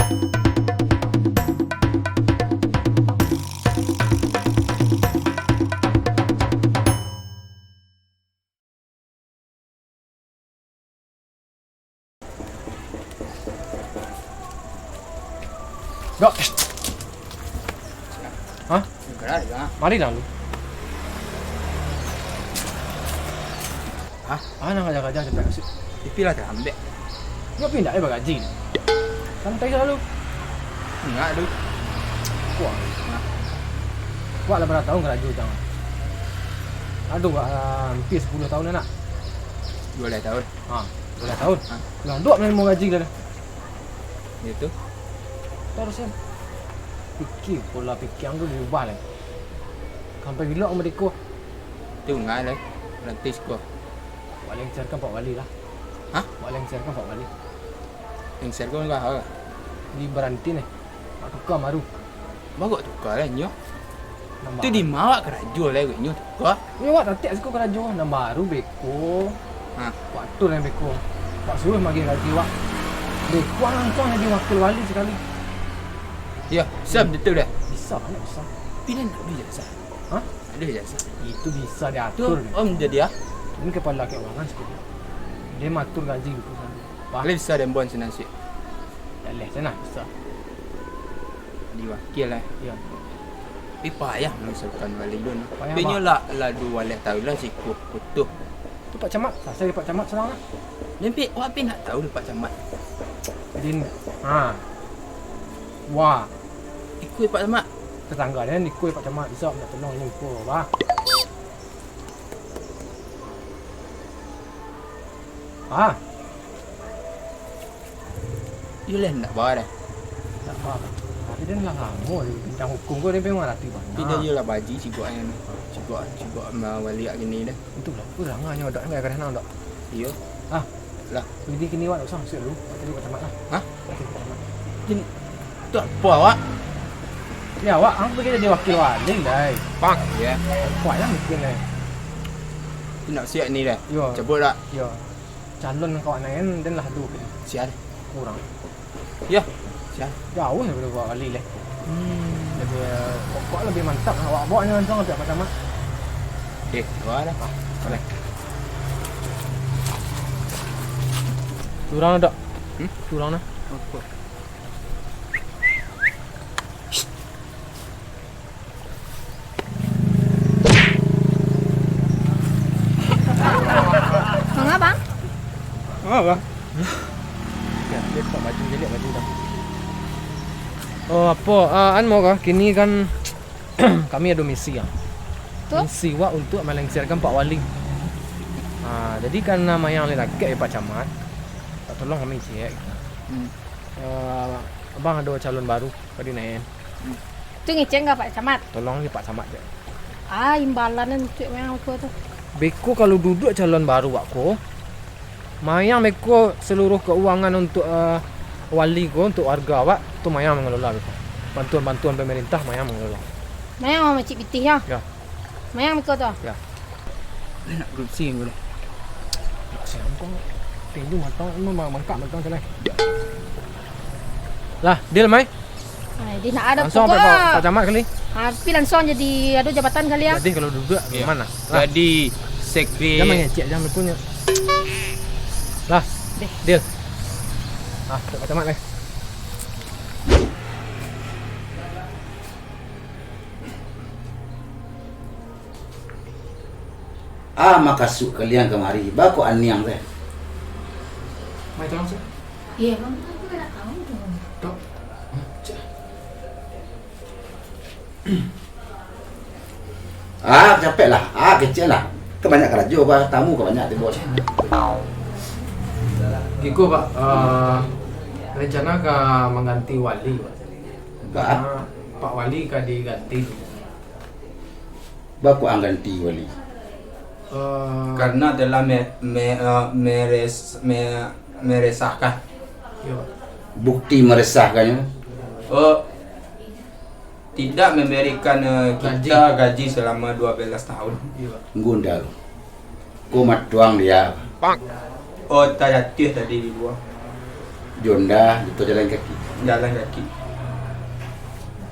Dok. Hah? Enggak ya. Mari dah lu. Hah? Nak kerja-kerja cepet asyik. Pipi lah terambek. Kau pindah bagaji. Santai selalu. Enggak, aduh. Kuat. Kuat lah berapa tahun kerja jangan. Aduh, hampir 10 tahun nak. 12 tahun. 12 tahun. Lah, dua mau gaji dah. Itu. Terus fikir pola fikir aku berubah lah. Sampai bila aku mereka Itu enggak lah. Nanti sekolah. Pak Lengser kan Pak Wali lah. Hah? Pak Lengser kan Pak Wali. Yang share kau enggak tahu. Di berhenti nih. Nak tukar baru. Bagus tukar lah nyo. Nama. Itu di mawak kerja lah nyo tukar. Ya wak tak aku kerja nama baru beko. Ha. Pak Tur yang beko. Pak suruh bagi gaji wak. Beko langsung jadi wakil wali sekali. Ya, sab betul dah. Bisa kan bisa. Pilih nak beli jasa. Hah? Ada jasa. Itu bisa Tu diatur. om jadi ya. Ini kepala keuangan sekali. Dia matur gaji gitu kan. Boleh bisa dan bon senasi. Ya leh sana bisa. Diwakil lah. Ya. Tapi payah masukkan wali dun. Payah, Tapi nyo lah 2 wali tahu lah si kutuh. Tu Pak Camat. Saya Pak Camat senang lah. Lempi wak pin nak tahu Pak Camat. Jadi wah, Ikut Pak Camat. tetangga dia ni kuih Pak Camat bisa nak tolong ni ko bah. Yulah nak bawa dah. Tak apa. Tapi dia nak ngamu di bidang hukum kau dia memang rati banyak. Tapi dia yulah baji cikgu yang cikgu wali kat gini dah. Itu lah. Kurang hanya dak enggak kena nak dak. Iyo. Lah. Jadi kini wak usah masuk dulu. Tadi Pak Camat lah. Hah? Tadi Pak Camat. Jin tu apa awak? Ya wak, aku pergi jadi wakil wali dah. Pak. Ya. Kuat lah mungkin dah. Tu nak siap ni dah. Yo. Cabut tak? Ya. Calon kawan lain dan lah tu Siap. kurang. Ya. Siap. Jauh daripada wak wali lah. Lebih pokok lebih mantap lah. Wak bawa ni langsung ke Pak Camat. Okey, bawa dah. Boleh. Kurang tak? Kurang dah. Apa? Bang, Apa? Ya, dia tak baju je lihat baju dah. Oh apa? An mau kah? Kini kan kami ada misi ah. Tu? Misi wak untuk melengsarkan Pak Wali. Jadi kan nama yang lain lagi Pak Camat. Tak tolong kami cek. Abang ada calon baru tadi naik. tu ngecek enggak Pak Camat? Tolong ni Pak Camat je. Imbalan tu memang aku tu. Beko kalau duduk calon baru aku, mayang beko seluruh keuangan untuk wali ko untuk warga awak tu mayang mengelola beko. Bantuan-bantuan pemerintah mayang mengelola. Mayang mau cik pitih ya? Ya. Mayang mikir tu. Nak kursi boleh. Siampang. Tinju matang memang mangkak matang sana. Lah, deal mai. Dia nak ada Langsung pokok. sampai Pak Camat kali. Tapi langsung jadi ada jabatan kali ya. Jadi kalau duduk gimana? Lah, Jadi sekre. jangan ngecek jangan punya. Lah, deal. Pak Camat lah. Makasuk kalian kemari. Bako aniang teh. Mai tolong sih. Iya, bang. Aku tak tahu tu. Tok. Capek lah. Kecil lah. Kebanyak kerja bah. Tamu kebanyak di bos. Giko Pak, rencana ke mengganti wali Pak. Karena Pak Wali kan diganti. Bako ang ganti wali. Karena telah meresahkan. Ya Pak. Bukti meresahkannya. Tidak memberikan kita gaji selama 12 tahun. Iya Pak. Gundal. Kumat tuang dia. Oh, tak jatuh tadi di luar. Jonda itu jalan kaki. jalan kaki.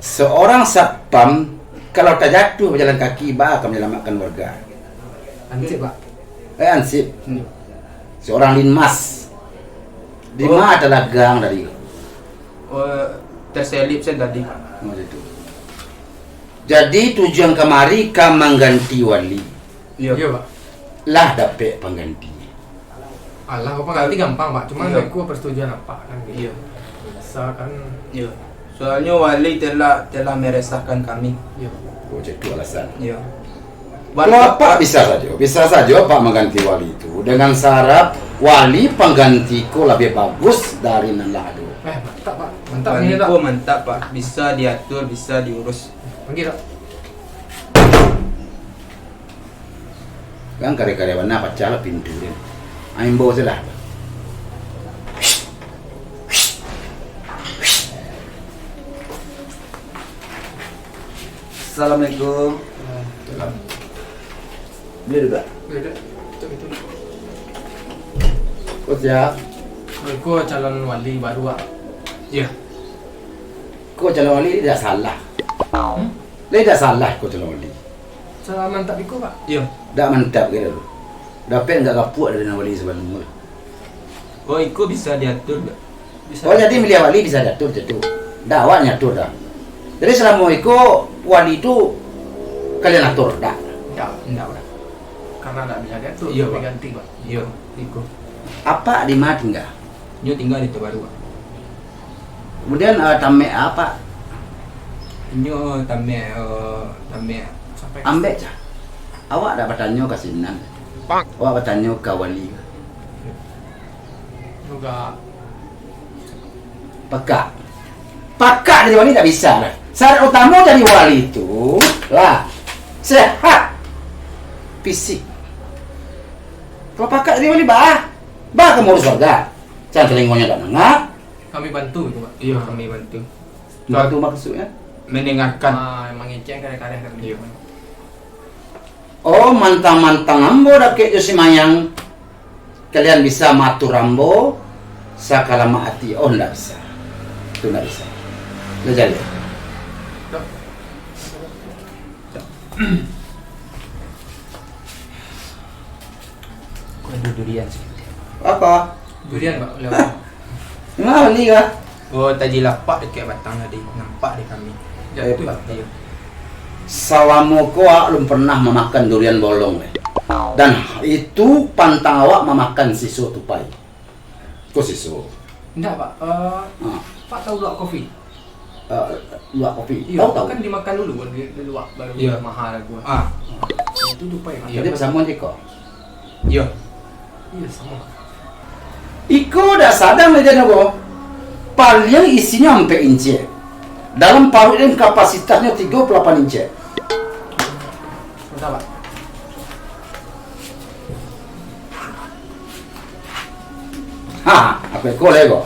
Seorang satpam kalau terjatuh berjalan kaki akan menyelamatkan warga. Ansip pak. Ansip. Seorang linmas. Di mana adalah gang dari Terselip saya tadi. itu. Jadi tujuan kemari kam mengganti wali. Iya. Iya pak. Lah dapat pengganti. Alah apa ganti gampang pak. Cuma Iya. aku persetujuan apa kan gitu. Iya. Bisa kan. Iya. Soalnya wali telah meresahkan kami. Iya pak. Oh, itu alasan. Iya. Kalau Pak bisa saja Pak mengganti wali itu dengan syarat wali penggantiku lebih bagus dari nan lado. Mantap pak. Mantap ini tak. Waliku mantap Pak, bisa diatur, bisa diurus. Panggil tak. Kan karya-karyawan apa cala pintu dia. Aing bawa saja. Assalamualaikum. Beli juga. Beda. Itu. Kau siap? Aku calon wali baru pak. Iya. Kau calon wali tidak salah. Tidak salah kau calon wali. Salah mantap iku pak. Iya. Dah mantap gitu. Dapat enggak kapuk dari wali sebelum. Oh, itu bisa diatur. Bisa. Oh jadi milih wali bisa diatur itu. Dakwah nyatur dah. Jadi selama itu wali itu kalian atur dah. Enggak pak. Karena enggak bisa diatur. Iya, tapi Pak. ganti pak. Iya, itu. Apa di mana tinggal? Nyo tinggal di Baru. Kemudian tamek apa? Nyo tame Sampai Ambek cah. Awak dah bertanya ke sinan. Awak bertanya ke wali. juga Pakak. Pakak dari wali tak bisa lah. Syarat utama dari wali itu lah sehat fisik. Kalau pakak dari wali bah kamu urus warga. Jangan telingonya tak nengak. kami bantu itu pak. Iya, kami bantu. Bantu maksudnya. Mendengarkan. Mengecek karya-karya kami. Iya. Oh mantang-mantang ambo dah kek Josi Mayang. Kalian bisa matur ambo sakala maati. Oh ndak bisa. Itu ndak bisa. Ndak jadi. Aduh, durian sih. Apa? Durian pak lewat. Mana ni kah? Oh, tadi lapak dekat batang tadi. Nampak di kami. Jatuh Hebat. pak. Iya. Selama kau belum pernah memakan durian bolong dan itu pantang awak memakan siso tupai. Kau siso? Enggak pak. Pak tahu luak kopi? Luak kopi. Iya, Tahu. kan dimakan dulu di luak baru Iya. mahal gua. Ah, Itu tupai pak. Jadi bersama je kau. iya. Iya sama. Iko dah sadar aja nabo. Paling isinya sampai inci. Dalam parut ini kapasitasnya 38 inci. Bentar pak. Aku ekor lego.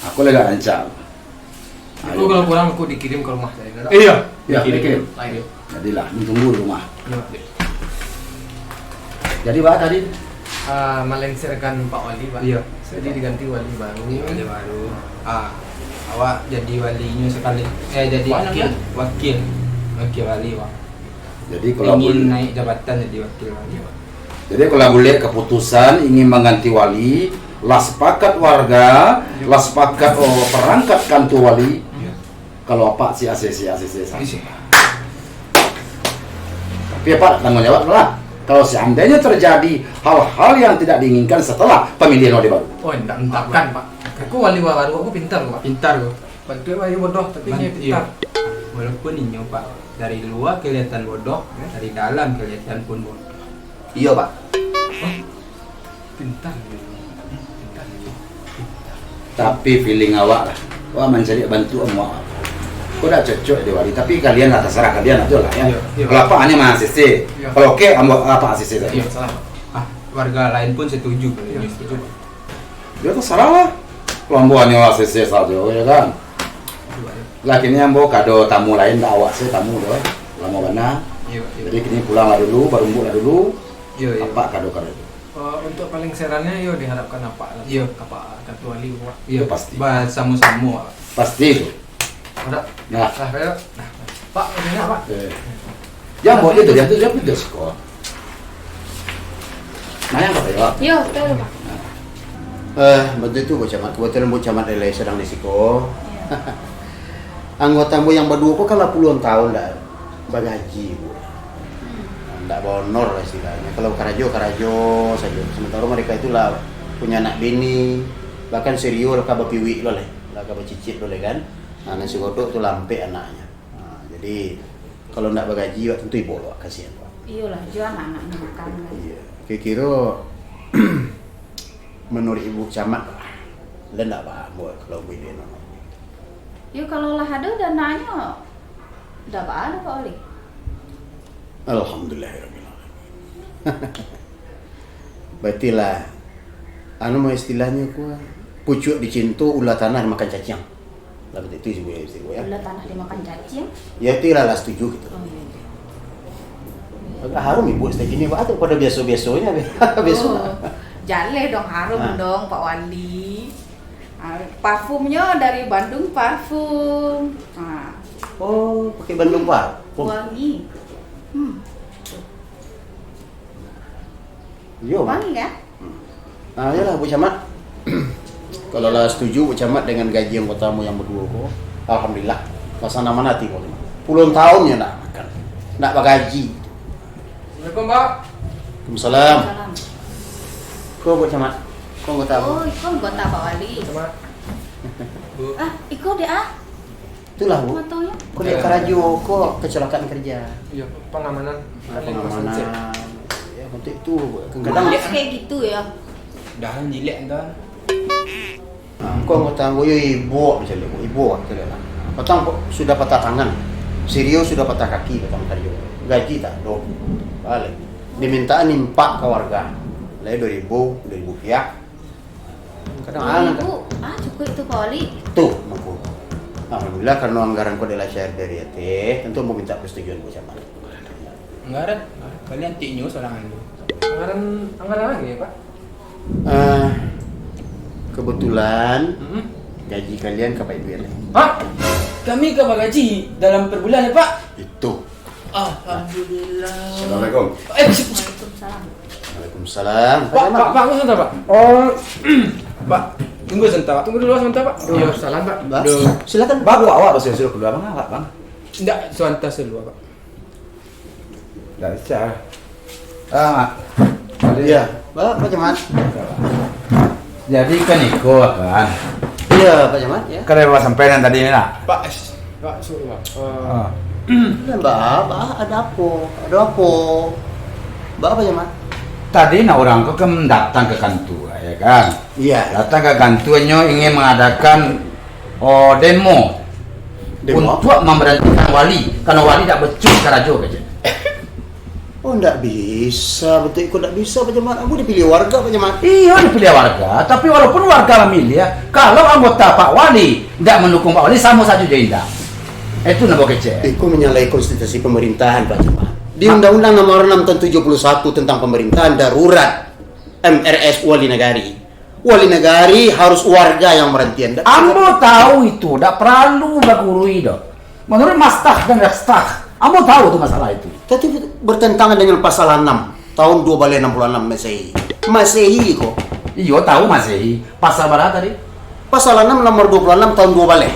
Aku lega rancang. Aku kalau kurang aku dikirim ke rumah saya. Enggak? Iya. Ya, dikirim. Ayo. Jadilah, ini tunggu di rumah. Iya, Pak. Jadi apa tadi? Melengsirkan Pak Wali pak. Iya. Jadi diganti wali baru. Wali baru. Ah, awak jadi walinya sekali. Jadi Wakil. Wakil wali, Pak. Jadi kalau Ingin boleh, naik jabatan jadi wakil wali, Pak. jadi kalau boleh keputusan ingin mengganti wali, lah sepakat warga, lah sepakat perangkat kantor wali. Iya. Kalau apa si ACC saja. Bisa. Tapi apa tanggung jawab lah. Kalau seandainya terjadi hal-hal yang tidak diinginkan setelah pemilihan wali baru. Oh enggak kan pak. Aku wali baru aku pintar loh pak. Pintar kok. Bantu wali bodoh tapi dia pintar. Walaupun ini Pak, dari luar kelihatan bodoh, dari dalam kelihatan pun bodoh. Iya pak. Pintar. Tapi feeling awak lah. Wah mencari bantuan awak. Kau dah cocok di wali. Tapi kalian lah terserah kalian aja lah ya. Iya, iya. Kalau apa hanya mah ACC. Iya. Kalau oke apa ACC tadi. Iya salah pak. Ah, warga lain pun setuju kalau Iya ini. setuju pak. Dia terserah lah. Kelompok hanya ACC saja ya kan. Lah kini ambo kado tamu lain dah awak sih tamu doh. Lama mana. Iya, iya. Jadi kini pulang lah dulu, baru buka dulu. Iya, iya. Apa kado itu? Untuk paling serannya yo diharapkan apa? Iya. Apa Katu Wali Pak? Iya Pasti. Bah samu-samu. Pak. Pasti itu. Ada. Nah, Lah, ayo. Nah, Pak, ini Pak. ya boleh tuh dia pedas kok. Nah, yang apa ya? Yo, betul Pak. Betul itu Bos Camat. Kebetulan Bos Camat relay sedang risiko. Iya. Anggotamu yang berdua kok kan lah puluhan tahun dah bagaji Bu. Nggak bonor lah istilahnya. Kalau karajo saja. Sementara mereka itulah punya anak bini, bahkan serius lah kabar piwi loh leh, lah kabar cicit loh leh kan. Nah nasi godok tuh lampe anaknya. Nah, jadi kalau nggak bagaji wak tentu ibu loh kasihan Pak. Iyalah, jual anak-anaknya makan kan. Iya. Kira-kira menurut Ibu Camat lah nggak Pak buat kalau beda nama. Yo kalau lah ada dananya udah ada Pak Oli. Alhamdulillahirrahmanirrahim. Berarti lah anu mau istilahnya kuah pucuk dicintu ulah tanah makan cacing. Lah betul itu sih Bu ya. Udah tanah dimakan cacing. Ya itu lah setuju gitu. Oh iya. Agak harum Ibu stage ini Pak atau pada biasa-biasanya biasa. Oh, jale dong harum Ah. dong Pak Wali. Parfumnya dari Bandung parfum. Nah, Oh, pakai Bandung Pak. wangi. Yo. Wangi kan? Nah, ya lah Bu Camat. Kalau lah setuju Bu Camat dengan gaji yang tamu yang berdua kok, alhamdulillah. Pasang nama nanti kok. Puluhan tahun ya nak makan. Nak bagaji. Assalamualaikum Pak. Waalaikumsalam. Salam. Kok Bu Camat? Kok nggak tahu? Oh, iko anggota Pak Wali. Sama Bu. Ah, iko deh ah. Itulah Bu. Fotonya. Kok dia karajo kok kecelakaan kerja. iya, pengamanan. Ada Paling konsentrasi. pengamanan. Ya untuk itu Bu. Kadang Kadang kayak gitu ya. Dah jilek dah. kok nggak tahu ya ibu misalnya Bu. Ibu misalnya lah. Petang sudah patah tangan. Serius sudah patah kaki petang karajo. Gaji tak do. Balik. Dimintaan nimpak ke warga. Lain 2000 pihak. Kadang anak Ibu, cukup itu Pak Wali. tuh mampu. Alhamdulillah karena anggaran kode lah share dari AT, tentu mau minta persetujuan Bu Camat. Enggak ada. Kalian tiknya sorangan lu. Anggaran lagi ya Pak? Kebetulan Hmm. gaji kalian ke Pak Ibu ya? Hah? Kami ke gaji dalam per bulan ya Pak? Itu. Alhamdulillah. Assalamualaikum. Waalaikumsalam. Waalaikumsalam. Pak, aku sebentar Pak. Oh, Pak, tunggu sebentar. Tunggu dulu sebentar Pak. Iya, salam Pak. Bang, Duh. silakan. Baru awak pasti suruh keluar bang, awak bang. Enggak, sebentar dulu Pak. Nggak bisa. Ah, Iya. Pak Camat. jadi kan Iko kan. Iya Pak Camat ya. Kan yang sampai yang tadi ini nak. Pak, Pak, suruh Pak. Ah. Mbak, ada apa? Ada apa? Mbak Pak Camat? Tadi nak orang kau kan datang ke kantor, ya kan? Iya. Datang ke kantornya ingin mengadakan demo untuk memberhentikan wali karena wali tidak becus karajo kerja. Oh enggak bisa, betul ikut enggak bisa Pak Camat. Aku dipilih warga Pak Camat. Iya dipilih warga, tapi walaupun warga memilih ya, kalau anggota Pak Wali tidak mendukung Pak Wali sama saja dia tidak. Itu nabo kece. Itu menyalahi konstitusi pemerintahan Pak Camat. Di Undang-Undang Nomor 6 tahun 71 tentang pemerintahan darurat MRS Wali Negari. Wali Negari harus warga yang merhentian. Ambo tahu itu, tidak perlu bagurui dok. Menurut Mastah dan Rekstah, Ambo tahu tuh masalah itu. Tapi bertentangan dengan pasal 6 tahun 266 Masehi. Masehi kok. Iyo tahu Masehi. Pasal berapa tadi? Pasal 6 nomor 26 tahun 2 balik.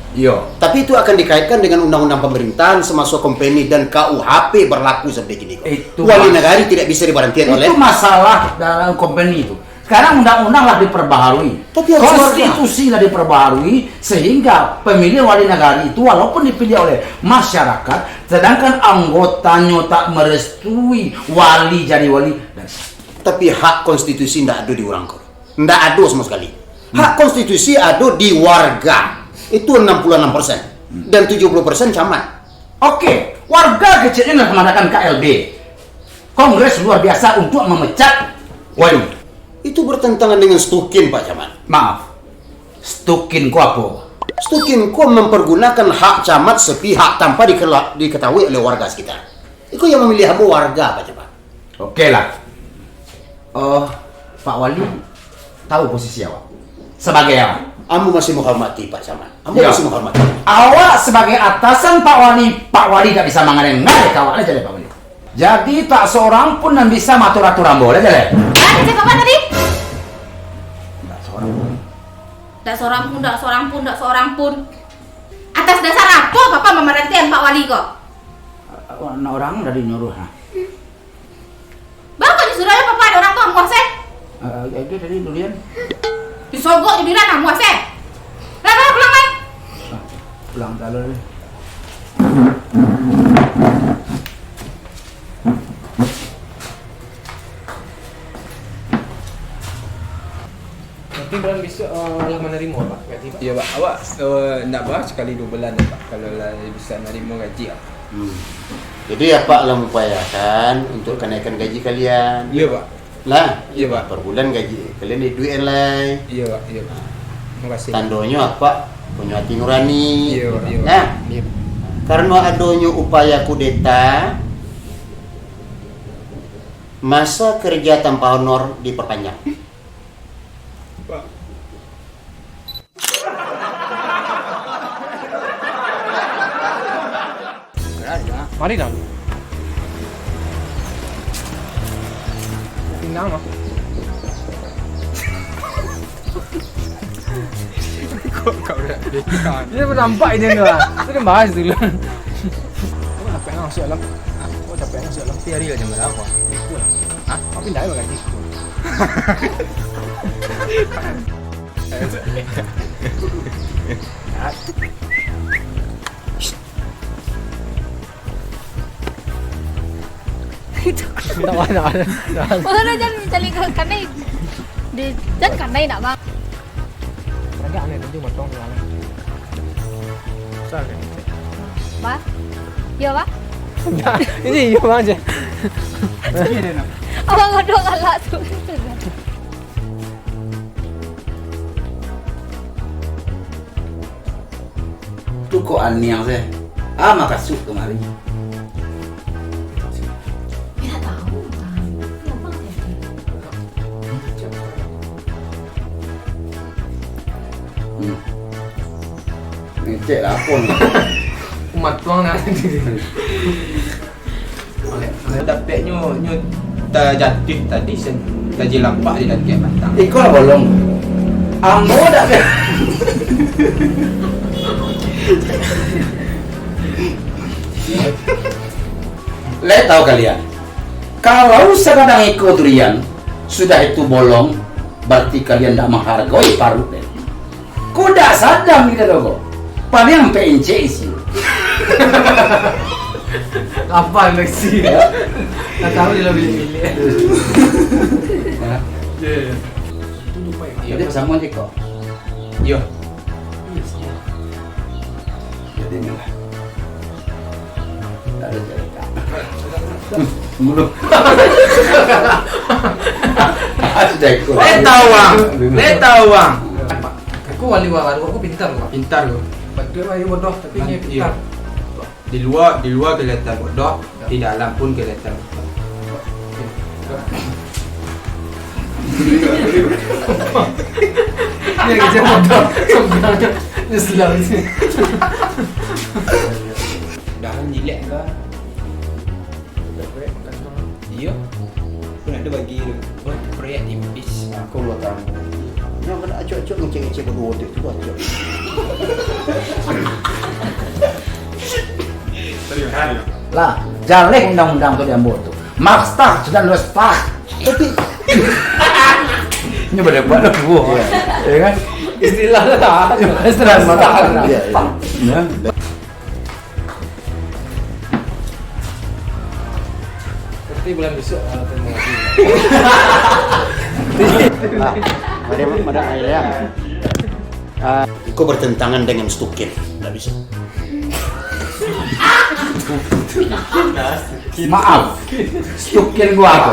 Iyo. Tapi itu akan dikaitkan dengan undang-undang pemerintahan semasa company dan KUHP berlaku seperti ini kok. Itu Wali negari tidak bisa diberhentikan oleh. Itu masalah dalam company itu. Sekarang undang-undang lah diperbaharui, Tapi harus konstitusi lah diperbaharui sehingga pemilihan wali negara itu walaupun dipilih oleh masyarakat, sedangkan anggotanya tak merestui wali jadi wali. Tapi hak konstitusi tidak ada di orang kok. Tidak ada sama sekali. Hak konstitusi ada di warga. Itu 66% dan 70% camat. Oke, warga kecilnya mengadakan KLB, Kongres luar biasa untuk memecat wali. Itu bertentangan dengan Stukin Pak Camat. Maaf, Stukin ku apa? Stukin kok mempergunakan hak camat sepihak tanpa diketahui oleh warga sekitar. Itu yang memilih hamba warga Pak Camat. Oke lah. Oh, Pak Wali tahu posisi awak sebagai apa? Kamu masih menghormati Pak Camat. Kamu Ya. masih menghormati. Awak sebagai atasan Pak Wali tak bisa mengenai awak aja deh Pak Wali. Jadi tak seorang pun yang bisa matur aturan boleh aja deh. Ah, cakap apa tadi? Tak seorang pun. Ndak seorang pun. Atas dasar apa Bapak memerhatikan Pak Wali kok? Anak orang dari nyuruh. Bapak disuruh oleh Bapak ada orang tua muaseh. Itu tadi durian. Disogok di diri muaseh. Lah, pulang main. Pulang dulu. Nanti bulan besok lah menerima Pak gaji Pak. Ya Pak, awak nak bahas sekali 2 bulan Pak kalau lah bisa nerima gaji Pak. Jadi apa lah upayakan untuk kenaikan gaji kalian? Ya Pak. Lah, Iya, Pak. per bulan gaji kalian di duit lain. Iya Pak, iya Pak. Terima kasih. Tandonya apa? Punya hati nurani. Iya Pak, iya Pak. Nah, Iya. karena adanya upaya kudeta, masa kerja tanpa honor diperpanjang. Pak. Mari dah. Pinang aku. Kok kau dah dekat? Dia bernampak dia tu lah. Kita bahas dulu. Kau capek nak masuk dalam. Kau capek nak masuk dalam. Tiap hari lah jam berapa? Hah? Kau pindah ke gaji. Tak ada. Mana jangan cari ke kanai. Di jangan kanai nak bang. Agak aneh nanti motong mana. Soalnya. Bang. Ya bang. Ini iya aja. Abang ngodok galak tu. Tu kok aniang saya. Maka masuk kemari. Tidak tahu Bang. Kenapa jadi? Ngecek lah pun. Umat tuang nanti. Saya dapat nyu terjatuh tadi gaji lampak di lagi batang. Kau lah bolong. Ambo dah. Lihat tahu kalian, kalau sekadang ikut durian sudah itu bolong, berarti kalian tidak menghargai parut deh. Kuda sadam gitu loh. Paling sampai ince isi. Apa Lexi? Tak tahu dia lebih pilih. Jadi bersama aja kok. Yo. Jadi inilah. Tak ada cerita. Mulu. Sudah ikut. Tahu bang. Aku wali baru, aku pintar kok. Pintar kau. Betul lah, bodoh tapi dia Iya. pintar. Di luar kelihatan bodoh, di dalam pun kelihatan bodoh. Dia kerja bodoh. Sebenarnya dia selalu sih. Dah jilek ke? Iya. Aku nak ada bagi proyek tipis. Aku luar tamu. Yang kena acok-acok ngecek-ngecek berdua tu acok. Lah, jalek undang-undang tu diambil tu. Maksta sudah lu start. Tapi ini pada buat lu buah. Ya kan? Istilah lah. Istilah mata. Iya, iya. Ya. Nanti bulan besok terima kasih. Nah, pada akhirnya kau bertentangan dengan Stukin. Tak bisa. Maaf. Stukin gua aku.